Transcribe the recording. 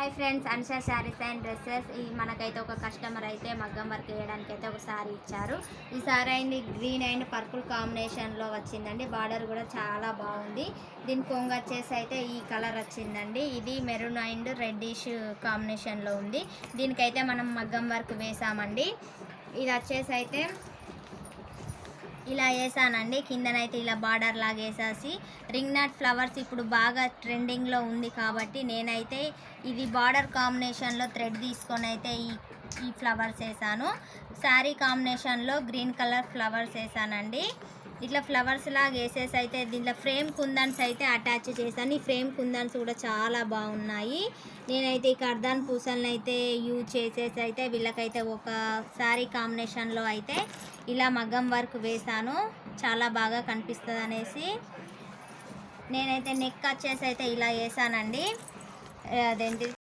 Hi friends, Ansha saris and dresses. ఈ మనకైతే ఒక కస్టమర్ అయితే మగ్గం వర్క్ వేయడానికి అయితే ఒక శారీ ఇచ్చారు. ఈ శారీ అయింది గ్రీన్ అండ్ పర్పుల్ కాంబినేషన్లో వచ్చిందండి. బార్డర్ కూడా చాలా బాగుంది. దీని కొంగు వచ్చేసి అయితే ఈ కలర్ వచ్చిందండి. ఇది మెరూన్ అండ్ రెడ్డిష్ కాంబినేషన్లో ఉంది. దీనికైతే మనం మగ్గం వర్క్ వేసామండి. ఇది వచ్చేసి అయితే ఇలా వేసానండి. కిందనైతే ఇలా బార్డర్ లాగా వేసేసి రింగ్ నాట్ ఫ్లవర్స్ ఇప్పుడు బాగా ట్రెండింగ్లో ఉంది కాబట్టి నేనైతే ఇది బార్డర్ కాంబినేషన్లో థ్రెడ్ తీసుకొని అయితే ఈ ఫ్లవర్స్ వేసాను. శారీ కాంబినేషన్లో గ్రీన్ కలర్ ఫ్లవర్స్ వేసానండి. ఇట్లా ఫ్లవర్స్ లాగా వేసేసి అయితే దీంట్లో ఫ్రేమ్ కుందన్స్ అయితే అటాచ్ చేశాను. ఈ ఫ్రేమ్ కుందన్స్ కూడా చాలా బాగున్నాయి. నేనైతే ఈ కర్దాన్ పూసలను అయితే యూజ్ చేసేసి అయితే వీళ్ళకైతే ఒక శారీ కాంబినేషన్లో అయితే ఇలా మగ్గం వర్క్ వేసాను. చాలా బాగా కనిపిస్తుంది అనేసి నేనైతే నెక్ వచ్చేసి అయితే ఇలా వేసానండి. అదేంటి